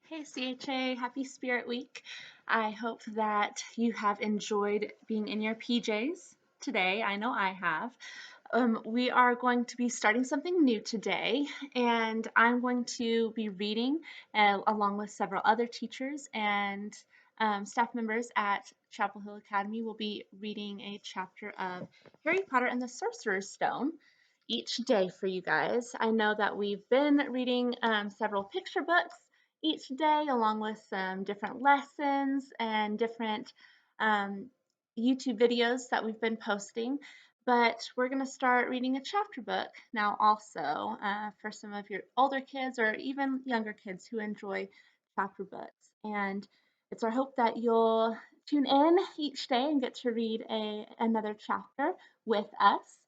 Hey CHA, happy Spirit Week. I hope that you have enjoyed being in your PJs today. I know I have. We are going to be starting something new today, and I'm going to be reading along with several other teachers and staff members at Chapel Hill Academy. Will be reading a chapter of Harry Potter and the Sorcerer's Stone each day for you guys. I know that we've been reading several picture books each day, along with some different lessons and different um, YouTube videos that we've been posting. But we're going to start reading a chapter book now, also for some of your older kids or even younger kids who enjoy chapter books. And it's our hope that you'll tune in each day and get to read another chapter with us.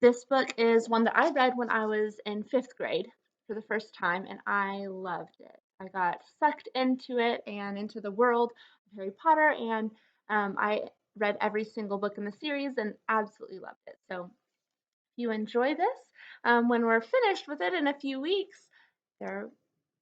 This book is one that I read when I was in fifth grade for the first time, and I loved it. I got sucked into it and into the world of Harry Potter, and I read every single book in the series and absolutely loved it. So if you enjoy this, when we're finished with it in a few weeks, there are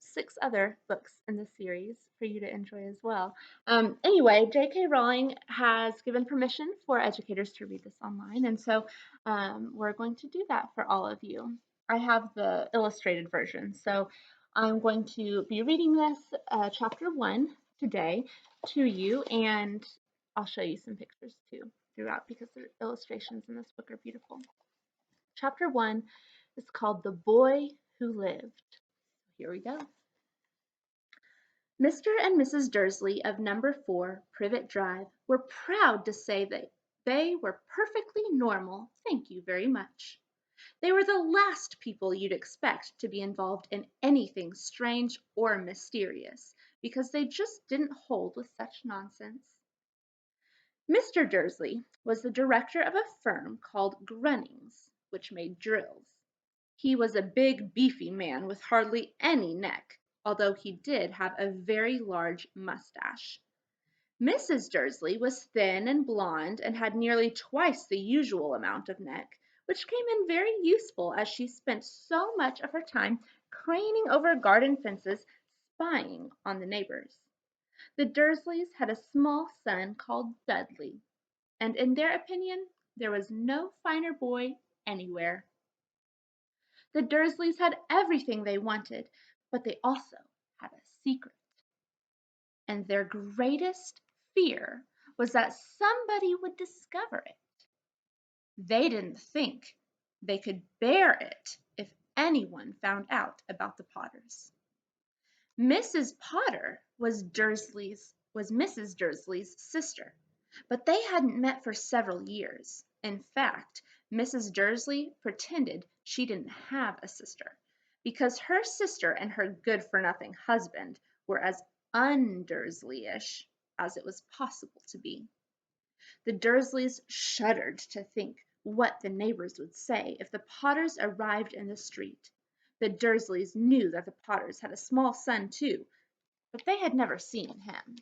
6 other books in the series for you to enjoy as well. Anyway, J.K. Rowling has given permission for educators to read this online, and so we're going to do that for all of you. I have the illustrated version, so I'm going to be reading this chapter 1 today to you, and I'll show you some pictures too throughout because the illustrations in this book are beautiful. Chapter 1 is called The Boy Who Lived. Here we go. Mr. and Mrs. Dursley of number 4 Privet Drive were proud to say that they were perfectly normal, thank you very much. They were the last people you'd expect to be involved in anything strange or mysterious, because they just didn't hold with such nonsense. Mr. Dursley was the director of a firm called Grunnings, which made drills. He was a big, beefy man with hardly any neck, although he did have a very large mustache. Mrs. Dursley was thin and blonde and had nearly twice the usual amount of neck, which came in very useful as she spent so much of her time craning over garden fences, spying on the neighbors. The Dursleys had a small son called Dudley, and in their opinion there was no finer boy anywhere. The Dursleys had everything they wanted, but they also had a secret. And their greatest fear was that somebody would discover it. They didn't think they could bear it if anyone found out about the Potters. Mrs. Potter was Mrs. Dursley's sister, but they hadn't met for several years. In fact, Mrs. Dursley pretended she didn't have a sister, because her sister and her good-for-nothing husband were as un-Dursleyish as it was possible to be. The Dursleys shuddered to think what the neighbors would say if the Potters arrived in the street. The Dursleys knew that the Potters had a small son too, but they had never seen him.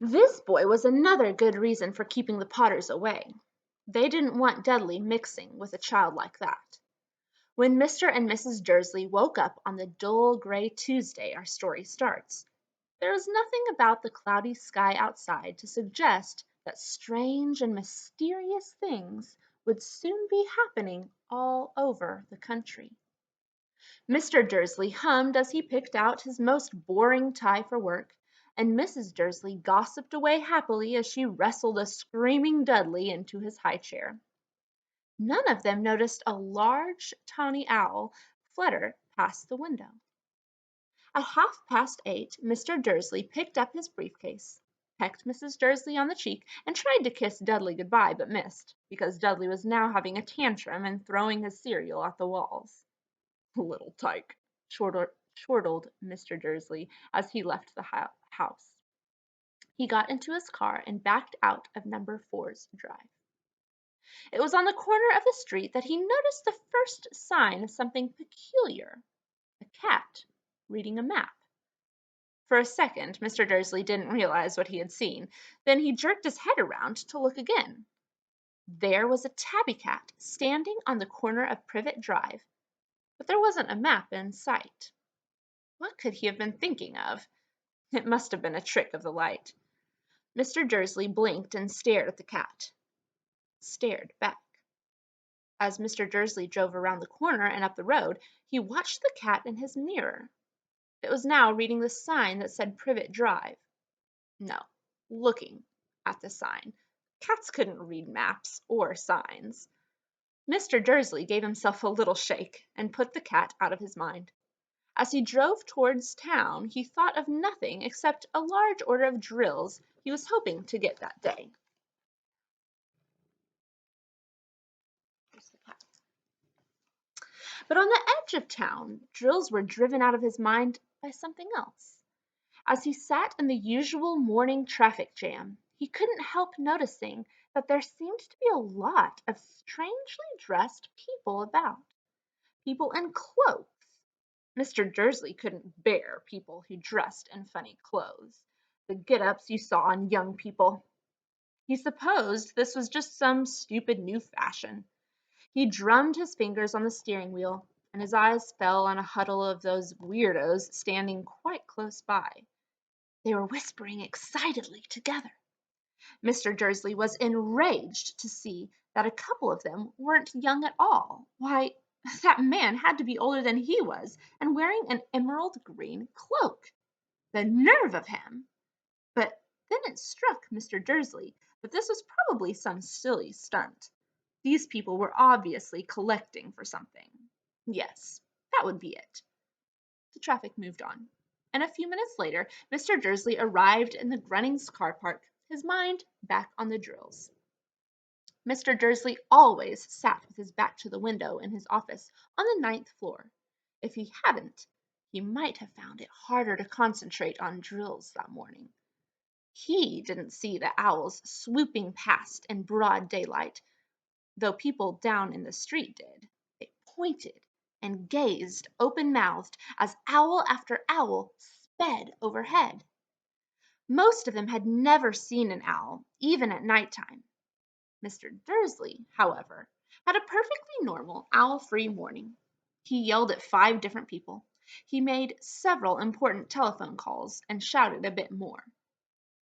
This boy was another good reason for keeping the Potters away. They didn't want Dudley mixing with a child like that. When Mr. and Mrs. Dursley woke up on the dull gray Tuesday our story starts, there was nothing about the cloudy sky outside to suggest that strange and mysterious things would soon be happening all over the country. Mr. Dursley hummed as he picked out his most boring tie for work, and Mrs. Dursley gossiped away happily as she wrestled a screaming Dudley into his high chair. None of them noticed a large tawny owl flutter past the window. At 8:30, Mr. Dursley picked up his briefcase, pecked Mrs. Dursley on the cheek, and tried to kiss Dudley goodbye, but missed, because Dudley was now having a tantrum and throwing his cereal at the walls. "Little tyke," chortled Mr. Dursley as he left the house. He got into his car and backed out of number 4's drive. It was on the corner of the street that he noticed the first sign of something peculiar: a cat reading a map. For a second, Mr. Dursley didn't realize what he had seen. Then he jerked his head around to look again. There was a tabby cat standing on the corner of Privet Drive, but there wasn't a map in sight. What could he have been thinking of? It must have been a trick of the light. Mr. Dursley blinked and stared at the cat. Stared back. As Mr. Dursley drove around the corner and up the road, he watched the cat in his mirror. It was now reading the sign that said Privet Drive. No, looking at the sign. Cats couldn't read maps or signs. Mr. Dursley gave himself a little shake and put the cat out of his mind. As he drove towards town, he thought of nothing except a large order of drills he was hoping to get that day. But on the edge of town, drills were driven out of his mind by something else. As he sat in the usual morning traffic jam, he couldn't help noticing that there seemed to be a lot of strangely dressed people about. People in cloaks. Mr. Dursley couldn't bear people who dressed in funny clothes, the get-ups you saw on young people. He supposed this was just some stupid new fashion. He drummed his fingers on the steering wheel, and his eyes fell on a huddle of those weirdos standing quite close by. They were whispering excitedly together. Mr. Dursley was enraged to see that a couple of them weren't young at all. Why, that man had to be older than he was, and wearing an emerald green cloak. The nerve of him! But then it struck Mr. Dursley that this was probably some silly stunt. These people were obviously collecting for something. Yes, that would be it. The traffic moved on, and a few minutes later, Mr. Dursley arrived in the Grunnings car park, his mind back on the drills. Mr. Dursley always sat with his back to the window in his office on the 9th floor. If he hadn't, he might have found it harder to concentrate on drills that morning. He didn't see the owls swooping past in broad daylight, though people down in the street did. They pointed and gazed open-mouthed as owl after owl sped overhead. Most of them had never seen an owl, even at nighttime. Mr. Dursley, however, had a perfectly normal owl-free morning. He yelled at 5 different people. He made several important telephone calls and shouted a bit more.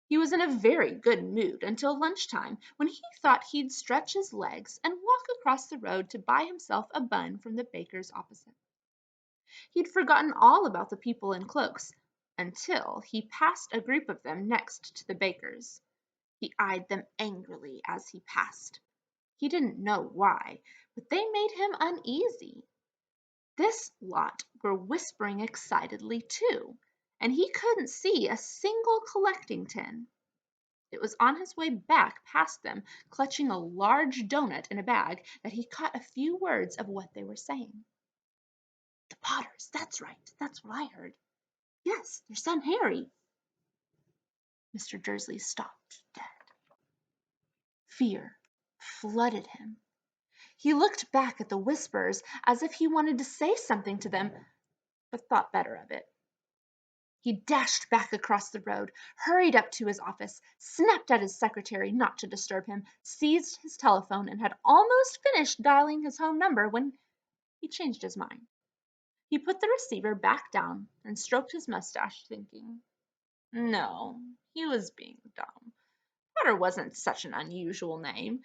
He was in a very good mood until lunchtime, when he thought he'd stretch his legs and walk across the road to buy himself a bun from the baker's opposite. He'd forgotten all about the people in cloaks until he passed a group of them next to the baker's. He eyed them angrily as he passed. He didn't know why, but they made him uneasy. This lot were whispering excitedly too, and he couldn't see a single collecting tin. It was on his way back past them, clutching a large doughnut in a bag, that he caught a few words of what they were saying. The Potters, that's right, that's what I heard. Yes, their son Harry. Mr. Dursley stopped dead. Fear flooded him. He looked back at the whisperers as if he wanted to say something to them, but thought better of it. He dashed back across the road, hurried up to his office, snapped at his secretary not to disturb him, seized his telephone, and had almost finished dialing his home number when he changed his mind. He put the receiver back down and stroked his mustache, thinking, no, he was being dumb. Potter wasn't such an unusual name.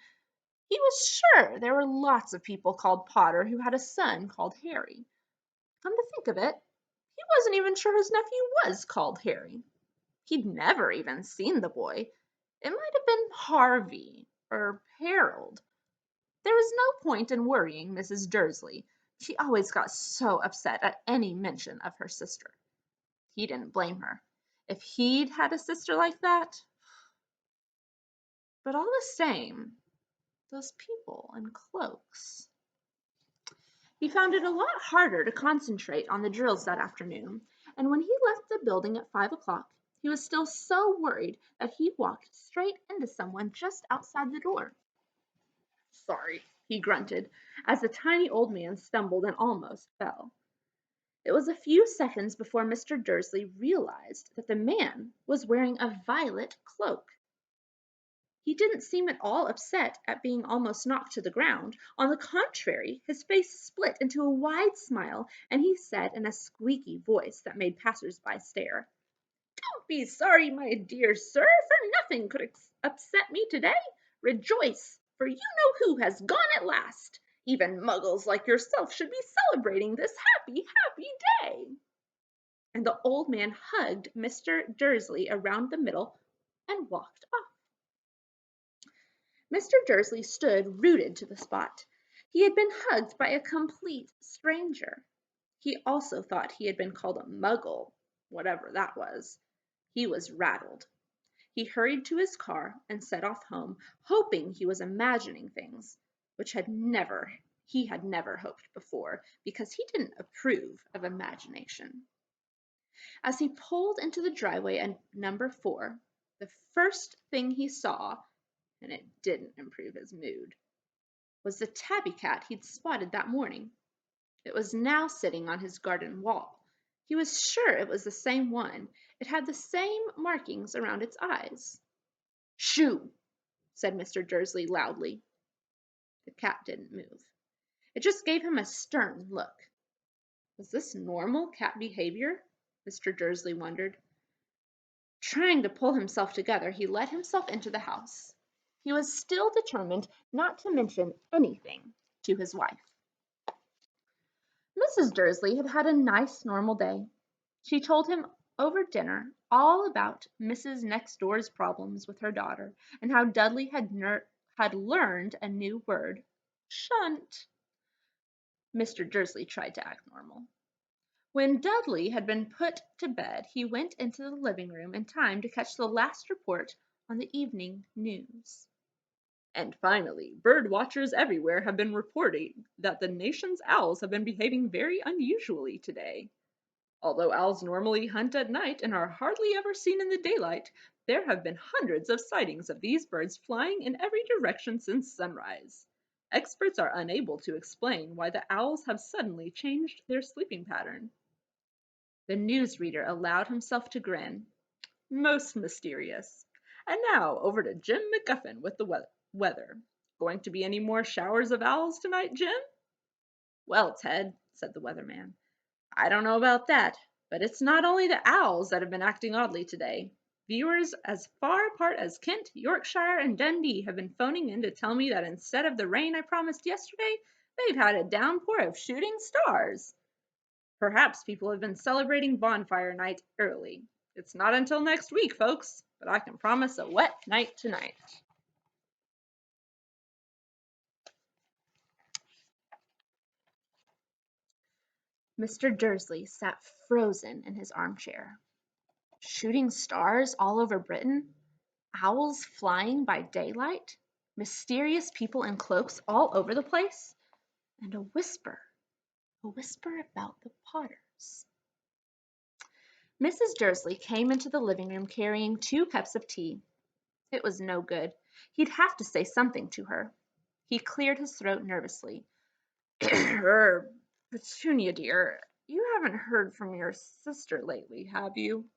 He was sure there were lots of people called Potter who had a son called Harry. Come to think of it, he wasn't even sure his nephew was called Harry. He'd never even seen the boy. It might have been Harvey or Harold. There was no point in worrying Mrs. Dursley. She always got so upset at any mention of her sister. He didn't blame her. If he'd had a sister like that. But all the same, those people in cloaks. He found it a lot harder to concentrate on the drills that afternoon, and when he left the building at 5 o'clock, he was still so worried that he walked straight into someone just outside the door. Sorry, he grunted, as the tiny old man stumbled and almost fell. It was a few seconds before Mr. Dursley realized that the man was wearing a violet cloak. He didn't seem at all upset at being almost knocked to the ground. On the contrary, his face split into a wide smile, and he said in a squeaky voice that made passers-by stare, "Don't be sorry, my dear sir, for nothing could upset me today. Rejoice, for you know who has gone at last. Even muggles like yourself should be celebrating this happy, happy day." And the old man hugged Mr. Dursley around the middle and walked off. Mr. Dursley stood rooted to the spot. He had been hugged by a complete stranger. He also thought he had been called a muggle, whatever that was. He was rattled. He hurried to his car and set off home, hoping he was imagining things, which he had never hoped before, because he didn't approve of imagination. As he pulled into the driveway at number 4, the first thing he saw, and it didn't improve his mood, was the tabby cat he'd spotted that morning. It was now sitting on his garden wall. He was sure it was the same one. It had the same markings around its eyes. "Shoo!" said Mr. Dursley loudly. The cat didn't move. It just gave him a stern look. Was this normal cat behavior? Mr. Dursley wondered. Trying to pull himself together, he let himself into the house. He was still determined not to mention anything to his wife. Mrs. Dursley had had a nice, normal day. She told him over dinner all about Mrs. Next Door's problems with her daughter and how Dudley had learned a new word, shunt. Mr. Dursley tried to act normal. When Dudley had been put to bed, he went into the living room in time to catch the last report on the evening news. "And finally, bird watchers everywhere have been reporting that the nation's owls have been behaving very unusually today. Although owls normally hunt at night and are hardly ever seen in the daylight, there have been hundreds of sightings of these birds flying in every direction since sunrise. Experts are unable to explain why the owls have suddenly changed their sleeping pattern." The newsreader allowed himself to grin. "Most mysterious. And now over to Jim McGuffin with the weather. Going to be any more showers of owls tonight, Jim?" "Well, Ted," said the weatherman, "I don't know about that, but it's not only the owls that have been acting oddly today. Viewers as far apart as Kent, Yorkshire, and Dundee have been phoning in to tell me that instead of the rain I promised yesterday, they've had a downpour of shooting stars. Perhaps people have been celebrating bonfire night early. It's not until next week, folks, but I can promise a wet night tonight." Mr. Dursley sat frozen in his armchair. Shooting stars all over Britain, owls flying by daylight, mysterious people in cloaks all over the place, and a whisper about the Potters. Mrs. Dursley came into the living room carrying 2 cups of tea. It was no good. He'd have to say something to her. He cleared his throat nervously. Petunia, dear, you haven't heard from your sister lately, have you?"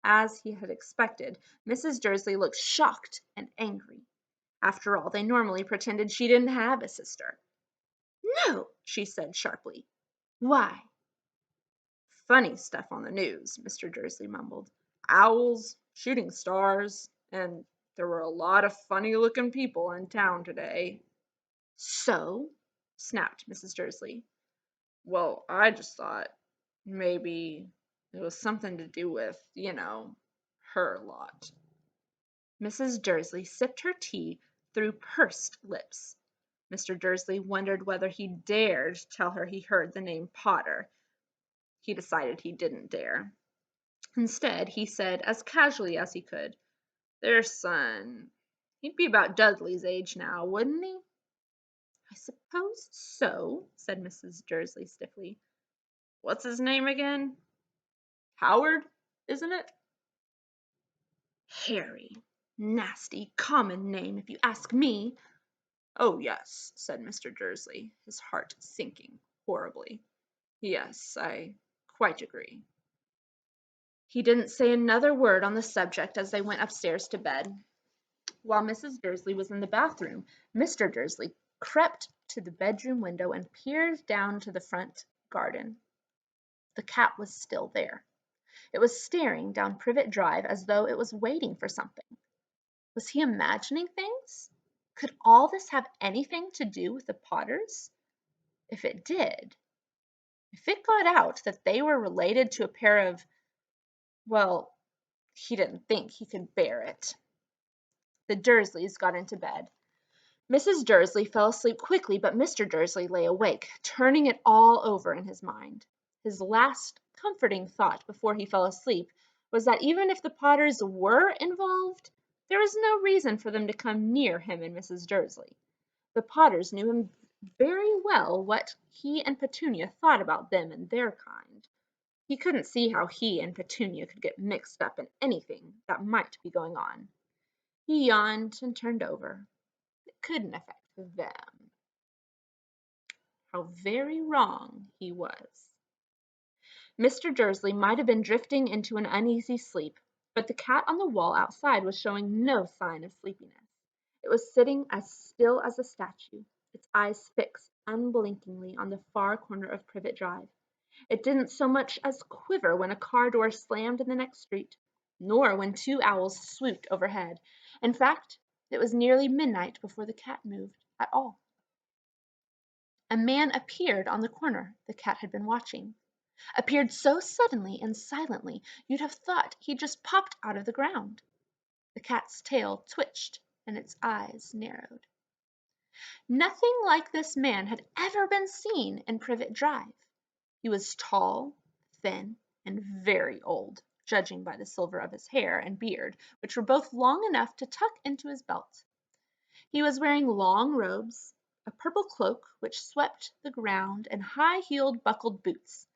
As he had expected, Mrs. Dursley looked shocked and angry. After all, they normally pretended she didn't have a sister. "No," she said sharply. "Why?" "Funny stuff on the news," Mr. Dursley mumbled. "Owls, shooting stars, and there were a lot of funny-looking people in town today." "So?" snapped Mrs. Dursley. "Well, I just thought maybe it was something to do with, her lot." Mrs. Dursley sipped her tea through pursed lips. Mr. Dursley wondered whether he dared tell her he heard the name Potter. He decided he didn't dare. Instead, he said as casually as he could, "Their son, he'd be about Dudley's age now, wouldn't he?" "I suppose so," said Mrs. Dursley stiffly. "What's his name again? Howard, isn't it?" "Harry. Nasty, common name, if you ask me." "Oh, yes," said Mr. Dursley, his heart sinking horribly. "Yes, I quite agree." He didn't say another word on the subject as they went upstairs to bed. While Mrs. Dursley was in the bathroom, Mr. Dursley crept to the bedroom window and peered down to the front garden. The cat was still there. It was staring down Privet Drive as though it was waiting for something. Was he imagining things? Could all this have anything to do with the Potters? If it did, if it got out that they were related to a pair of, well, he didn't think he could bear it. The Dursleys got into bed. Mrs. Dursley fell asleep quickly, but Mr. Dursley lay awake, turning it all over in his mind. His last comforting thought before he fell asleep was that even if the Potters were involved, there was no reason for them to come near him and Mrs. Dursley. The Potters knew him very well what he and Petunia thought about them and their kind. He couldn't see how he and Petunia could get mixed up in anything that might be going on. He yawned and turned over. It couldn't affect them. How very wrong he was. Mr. Dursley might have been drifting into an uneasy sleep, but the cat on the wall outside was showing no sign of sleepiness. It was sitting as still as a statue, its eyes fixed unblinkingly on the far corner of Privet Drive. It didn't so much as quiver when a car door slammed in the next street, nor when two owls swooped overhead. In fact, it was nearly midnight before the cat moved at all. A man appeared on the corner the cat had been watching. Appeared so suddenly and silently you'd have thought he'd just popped out of the ground. The cat's tail twitched and its eyes narrowed. Nothing like this man had ever been seen in Privet Drive. He was tall, thin, and very old, judging by the silver of his hair and beard, which were both long enough to tuck into his belt. He was wearing long robes, a purple cloak which swept the ground, and high-heeled buckled boots.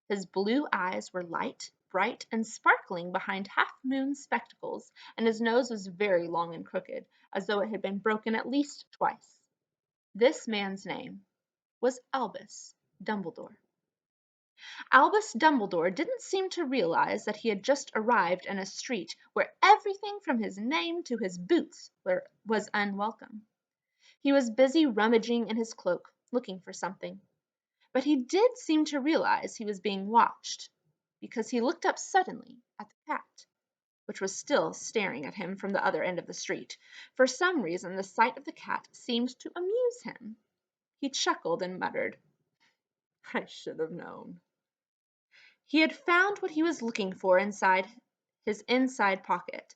His blue eyes were light, bright, and sparkling behind half-moon spectacles, and his nose was very long and crooked, as though it had been broken at least twice. This man's name was Albus Dumbledore. Albus Dumbledore didn't seem to realize that he had just arrived in a street where everything from his name to his boots was unwelcome. He was busy rummaging in his cloak, looking for something. But he did seem to realize he was being watched, because he looked up suddenly at the cat, which was still staring at him from the other end of the street. For some reason, the sight of the cat seemed to amuse him. He chuckled and muttered, "I should have known." He had found what he was looking for inside his inside pocket.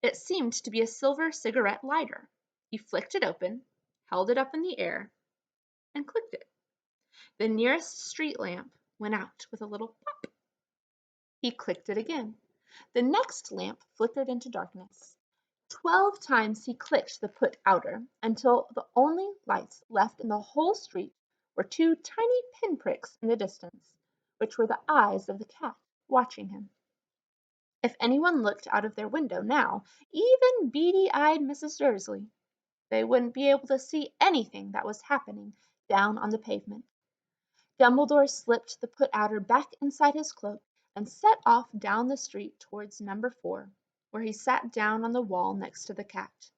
It seemed to be a silver cigarette lighter. He flicked it open, held it up in the air, and clicked it. The nearest street lamp went out with a little pop. He clicked it again. The next lamp flickered into darkness. 12 times he clicked the put outer until the only lights left in the whole street were two tiny pinpricks in the distance, which were the eyes of the cat watching him. If anyone looked out of their window now, even beady-eyed Mrs. Dursley, they wouldn't be able to see anything that was happening down on the pavement. Dumbledore slipped the put-outer back inside his cloak and set off down the street towards number 4, where he sat down on the wall next to the cat.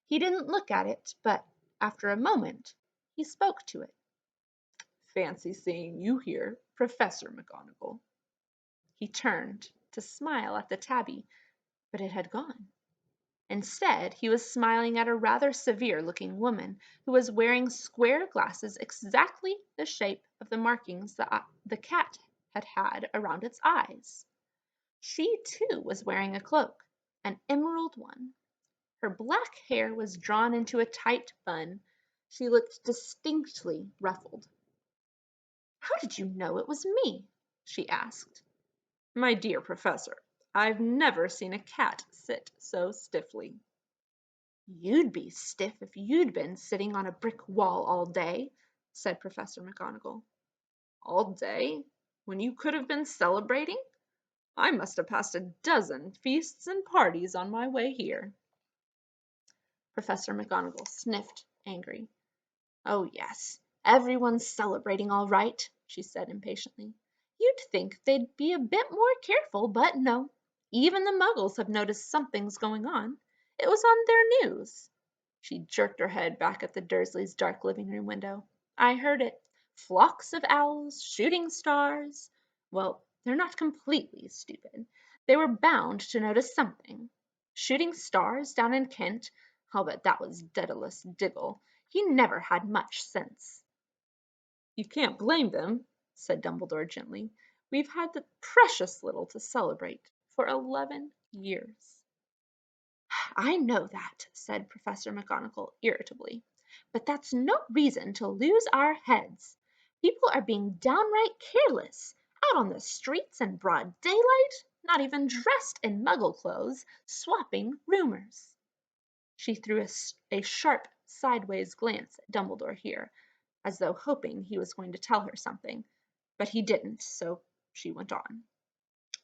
He didn't look at it, but after a moment he spoke to it. "Fancy seeing you here, Professor McGonagall." He turned to smile at the tabby, but it had gone. Instead, he was smiling at a rather severe-looking woman who was wearing square glasses exactly the shape of the markings the cat had had around its eyes. She, too, was wearing a cloak, an emerald one. Her black hair was drawn into a tight bun. She looked distinctly ruffled. "How did you know it was me?" she asked. "My dear Professor, I've never seen a cat sit so stiffly." "You'd be stiff if you'd been sitting on a brick wall all day," said Professor McGonagall. "All day? When you could have been celebrating? I must have passed a dozen feasts and parties on my way here." Professor McGonagall sniffed angry. "Oh, yes, everyone's celebrating all right," she said impatiently. "You'd think they'd be a bit more careful, but no. Even the Muggles have noticed something's going on. It was on their news." She jerked her head back at the Dursleys' dark living room window. "I heard it. Flocks of owls, shooting stars. Well, they're not completely stupid. They were bound to notice something. Shooting stars down in Kent? I'll bet that was Daedalus Diggle. He never had much sense." "You can't blame them," said Dumbledore gently. "We've had the precious little to celebrate for 11 years." "I know that," said Professor McGonagall irritably, "but that's no reason to lose our heads. People are being downright careless, out on the streets in broad daylight, not even dressed in Muggle clothes, swapping rumors." She threw a sharp sideways glance at Dumbledore here, as though hoping he was going to tell her something, but he didn't, so she went on.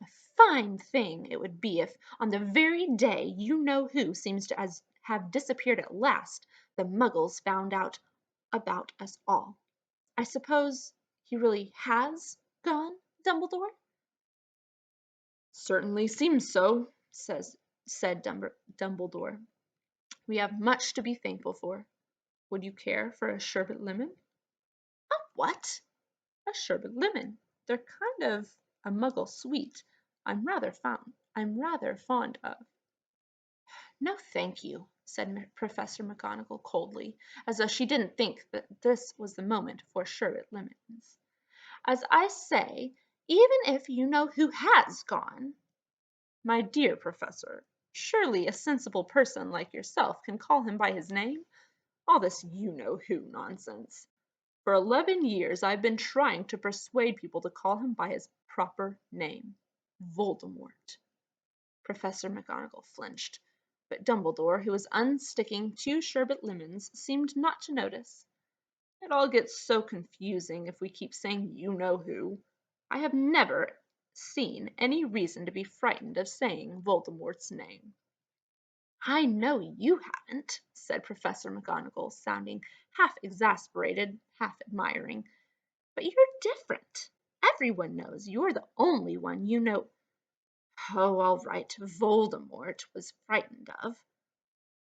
"A fine thing it would be if, on the very day you-know-who seems to have disappeared at last, the Muggles found out about us all. I suppose he really has gone, Dumbledore?" "Certainly seems so," said Dumbledore. "We have much to be thankful for. Would you care for a sherbet lemon?" "A what?" "A sherbet lemon. They're kind of a Muggle sweet. I'm rather fond of." "No, thank you," said Professor McGonagall coldly, as though she didn't think that this was the moment for sherbet lemons. "As I say, even if you know who has gone—" "My dear Professor, surely a sensible person like yourself can call him by his name? All this you-know-who nonsense. For 11 years I've been trying to persuade people to call him by his proper name. Voldemort." Professor McGonagall flinched, but Dumbledore, who was unsticking 2 sherbet lemons, seemed not to notice. "It all gets so confusing if we keep saying you-know-who. I have never seen any reason to be frightened of saying Voldemort's name." "I know you haven't," said Professor McGonagall, sounding half exasperated, half admiring. "But you're different. Everyone knows you're the only one you know—" "Oh, all right, Voldemort was frightened of."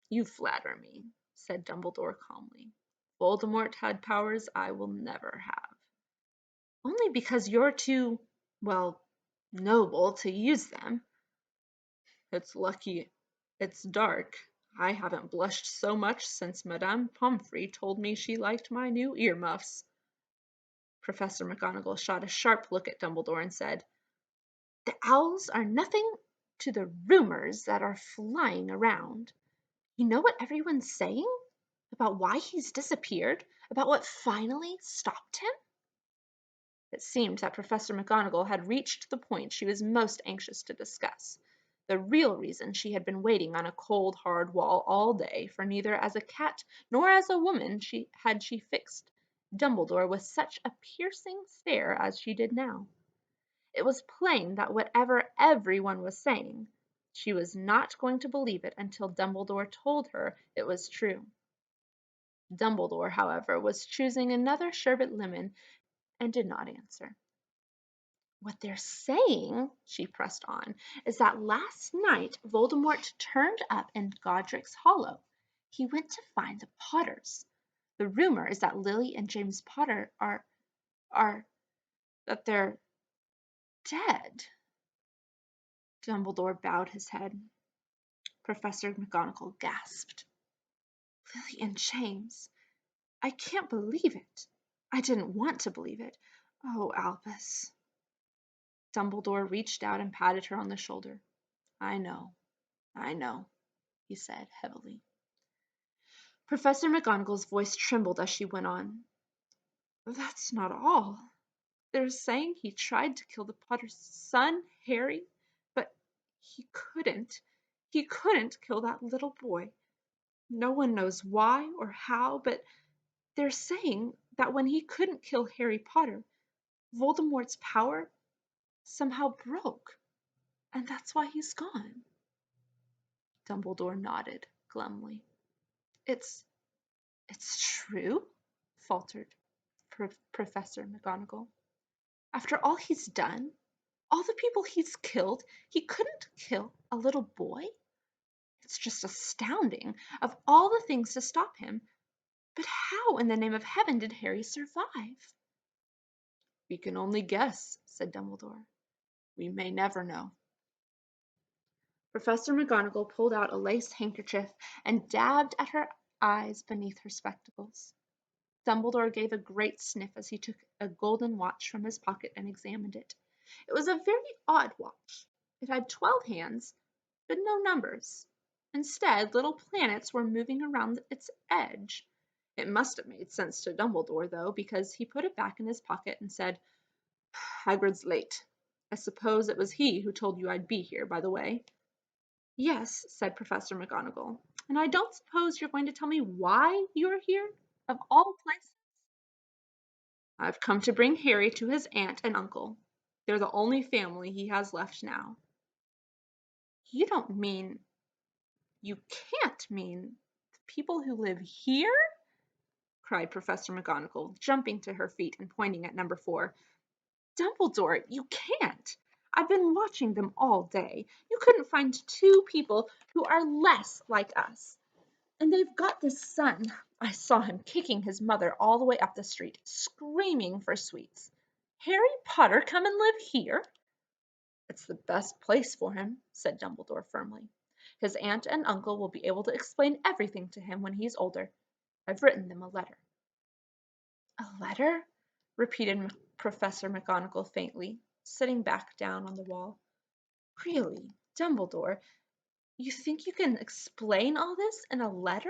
"You flatter me," said Dumbledore calmly. "Voldemort had powers I will never have." "Only because you're too, well, noble to use them." "It's lucky it's dark. I haven't blushed so much since Madame Pomfrey told me she liked my new earmuffs." Professor McGonagall shot a sharp look at Dumbledore and said, "The owls are nothing to the rumors that are flying around. You know what everyone's saying? About why he's disappeared? About what finally stopped him?" It seemed that Professor McGonagall had reached the point she was most anxious to discuss. The real reason she had been waiting on a cold, hard wall all day, for neither as a cat nor as a woman had she fixed Dumbledore with such a piercing stare as she did now. It was plain that whatever everyone was saying, she was not going to believe it until Dumbledore told her it was true. Dumbledore, however, was choosing another sherbet lemon and did not answer. "What they're saying," she pressed on, "is that last night Voldemort turned up in Godric's Hollow. He went to find the Potters. The rumor is that Lily and James Potter that they're dead." Dumbledore bowed his head. Professor McGonagall gasped. "Lily and James! I can't believe it. I didn't want to believe it. Oh, Albus." Dumbledore reached out and patted her on the shoulder. I know, he said heavily. Professor McGonagall's voice trembled as she went on. "That's not all. They're saying he tried to kill the Potter's son, Harry, but he couldn't. He couldn't kill that little boy. No one knows why or how, but they're saying that when he couldn't kill Harry Potter, Voldemort's power somehow broke, and that's why he's gone." Dumbledore nodded glumly. It's true?" faltered Professor McGonagall. "After all he's done, all the people he's killed, he couldn't kill a little boy? It's just astounding, of all the things to stop him. But how in the name of heaven did Harry survive? We can only guess, said Dumbledore. We may never know. Professor McGonagall pulled out a lace handkerchief and dabbed at her eyes beneath her spectacles. Dumbledore gave a great sniff as he took a golden watch from his pocket and examined it. It was a very odd watch. It had 12 hands, but no numbers. Instead, little planets were moving around its edge. It must have made sense to Dumbledore, though, because he put it back in his pocket and said, Hagrid's late. I suppose it was he who told you I'd be here, by the way. Yes, said Professor McGonagall. And I don't suppose you're going to tell me why you're here, of all places? I've come to bring Harry to his aunt and uncle. They're the only family he has left now. You don't mean, you can't mean the people who live here? Cried Professor McGonagall, jumping to her feet and pointing at number 4. Dumbledore, you can't. I've been watching them all day. You couldn't find 2 people who are less like us. And they've got this son. I saw him kicking his mother all the way up the street, screaming for sweets. Harry Potter come and live here? It's the best place for him, said Dumbledore firmly. His aunt and uncle will be able to explain everything to him when he's older. I've written them a letter. A letter? Repeated Professor McGonagall faintly, sitting back down on the wall. Really, Dumbledore, you think you can explain all this in a letter?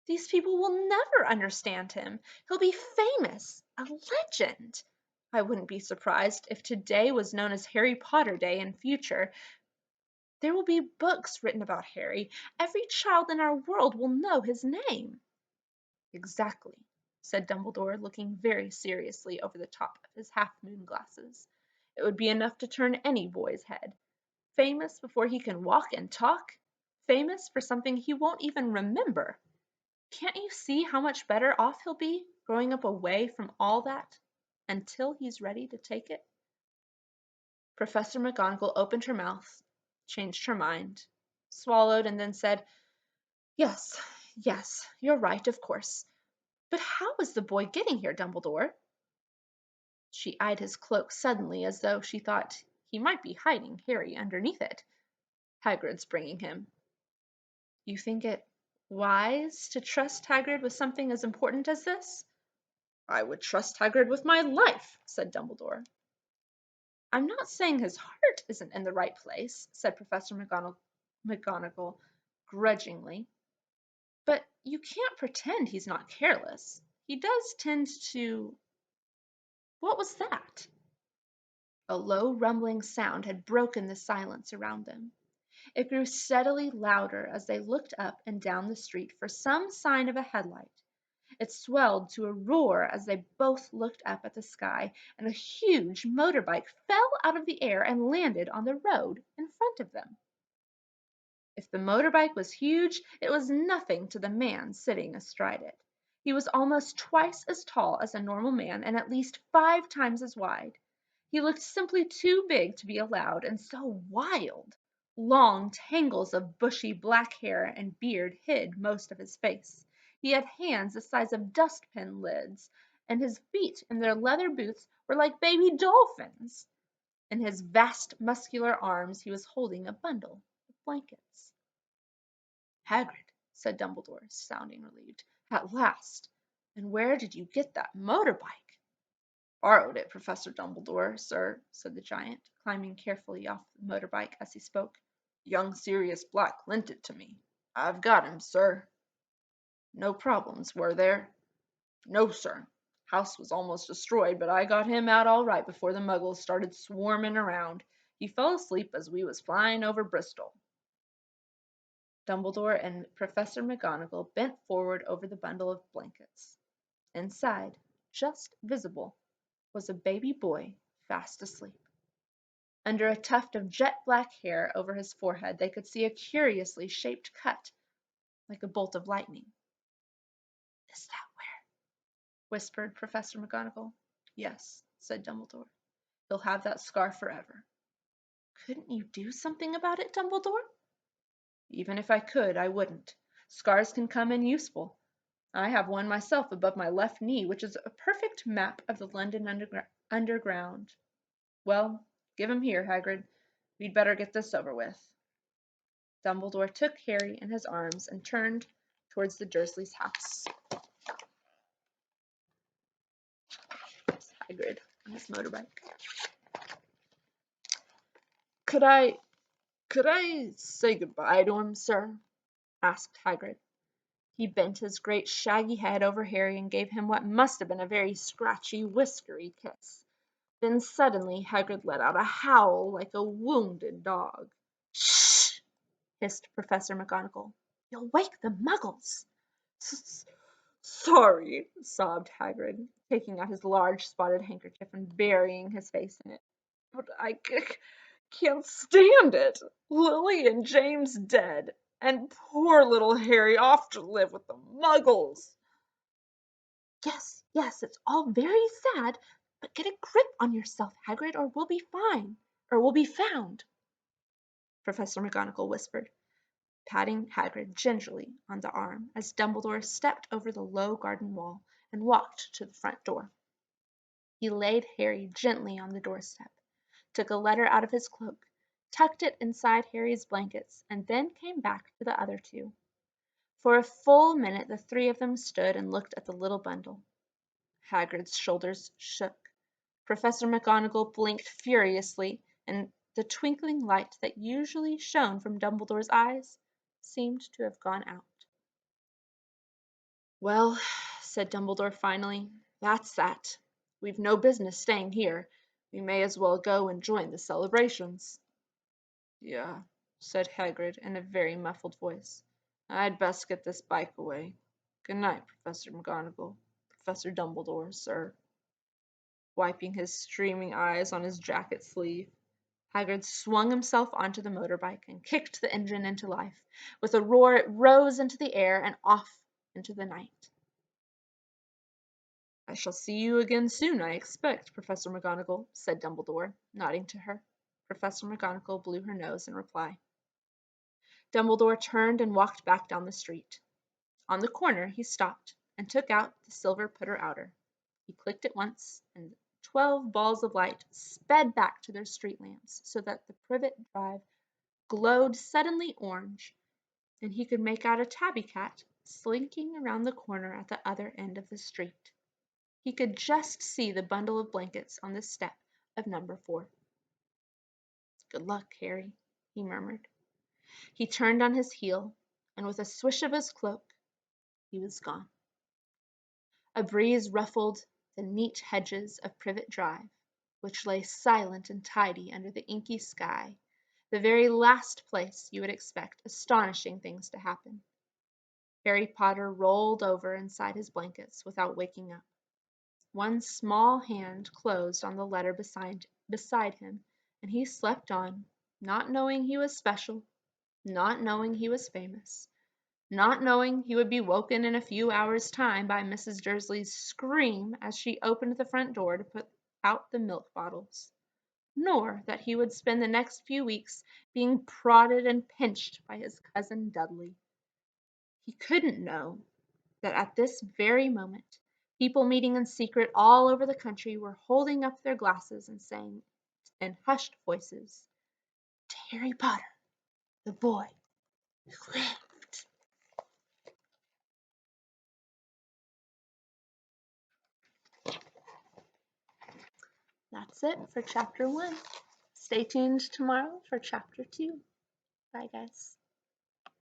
These people will never understand him. He'll be famous, a legend. I wouldn't be surprised if today was known as Harry Potter Day in future. There will be books written about Harry. Every child in our world will know his name. Exactly, said Dumbledore, looking very seriously over the top of his half-moon glasses. It would be enough to turn any boy's head. Famous before he can walk and talk. Famous for something he won't even remember. Can't you see how much better off he'll be growing up away from all that until he's ready to take it? Professor McGonagall opened her mouth, changed her mind, swallowed, and then said, Yes, yes, you're right, of course. But how is the boy getting here, Dumbledore? She eyed his cloak suddenly as though she thought he might be hiding Harry underneath it. Hagrid's bringing him. You think it wise to trust Hagrid with something as important as this? I would trust Hagrid with my life, said Dumbledore. I'm not saying his heart isn't in the right place, said Professor McGonagall grudgingly. But you can't pretend he's not careless. He does tend to... What was that? A low rumbling sound had broken the silence around them. It grew steadily louder as they looked up and down the street for some sign of a headlight. It swelled to a roar as they both looked up at the sky, and a huge motorbike fell out of the air and landed on the road in front of them. If the motorbike was huge, it was nothing to the man sitting astride it. He was almost twice as tall as a normal man and at least 5 times as wide. He looked simply too big to be allowed and so wild. Long tangles of bushy black hair and beard hid most of his face. He had hands the size of dustpan lids, and his feet in their leather boots were like baby dolphins. In his vast muscular arms he was holding a bundle of blankets. Hagrid, said Dumbledore, sounding relieved. At last! And where did you get that motorbike? Borrowed it, Professor Dumbledore, sir, said the giant, climbing carefully off the motorbike as he spoke. Young Sirius Black lent it to me. I've got him, sir. No problems, were there? No, sir. House was almost destroyed, but I got him out all right before the muggles started swarming around. He fell asleep as we was flying over Bristol. Dumbledore and Professor McGonagall bent forward over the bundle of blankets. Inside, just visible, was a baby boy fast asleep. Under a tuft of jet-black hair over his forehead, they could see a curiously shaped cut, like a bolt of lightning. Is that where? Whispered Professor McGonagall. Yes, said Dumbledore. He'll have that scar forever. Couldn't you do something about it, Dumbledore? Even if I could, I wouldn't. Scars can come in useful. I have one myself above my left knee, which is a perfect map of the London Underground. Well, give him here, Hagrid. We'd better get this over with. Dumbledore took Harry in his arms and turned towards the Dursleys' house. Hagrid on his motorbike. Could I say goodbye to him, sir? Asked Hagrid. He bent his great shaggy head over Harry and gave him what must have been a very scratchy, whiskery kiss. Then suddenly Hagrid let out a howl like a wounded dog. "Shh!" hissed Professor McGonagall. "You'll wake the Muggles." "Sorry," sobbed Hagrid, taking out his large spotted handkerchief and burying his face in it. "But I can't stand it. Lily and James dead, and poor little Harry off to live with the Muggles." Yes, it's all very sad, but get a grip on yourself, Hagrid, or we'll be fine, or we'll be found, Professor McGonagall whispered, patting Hagrid gingerly on the arm as Dumbledore stepped over the low garden wall and walked to the front door. He laid Harry gently on the doorstep, took a letter out of his cloak, tucked it inside Harry's blankets, and then came back to the other two. For a full minute the three of them stood and looked at the little bundle. Hagrid's shoulders shook. Professor McGonagall blinked furiously, and the twinkling light that usually shone from Dumbledore's eyes seemed to have gone out. "Well," said Dumbledore finally, "that's that. We've no business staying here. We may as well go and join the celebrations." "Yeah," said Hagrid in a very muffled voice. "I'd best get this bike away. Good night, Professor McGonagall. Professor Dumbledore, sir." Wiping his streaming eyes on his jacket sleeve, Hagrid swung himself onto the motorbike and kicked the engine into life. With a roar it rose into the air and off into the night. "I shall see you again soon, I expect, Professor McGonagall," said Dumbledore, nodding to her. Professor McGonagall blew her nose in reply. Dumbledore turned and walked back down the street. On the corner he stopped and took out the silver putter-outer. He clicked it once, and 12 balls of light sped back to their street lamps so that the Privet Drive glowed suddenly orange, and he could make out a tabby cat slinking around the corner at the other end of the street. He could just see the bundle of blankets on the step of number 4. "Good luck, Harry," he murmured. He turned on his heel, and with a swish of his cloak, he was gone. A breeze ruffled the neat hedges of Privet Drive, which lay silent and tidy under the inky sky, the very last place you would expect astonishing things to happen. Harry Potter rolled over inside his blankets without waking up. One small hand closed on the letter beside him, and he slept on, not knowing he was special, not knowing he was famous, not knowing he would be woken in a few hours' time by Mrs. Dursley's scream as she opened the front door to put out the milk bottles, nor that he would spend the next few weeks being prodded and pinched by his cousin Dudley. He couldn't know that at this very moment people meeting in secret all over the country were holding up their glasses and saying in hushed voices, "To Harry Potter, the boy who lived." That's it for chapter 1. Stay tuned tomorrow for chapter 2. Bye, guys.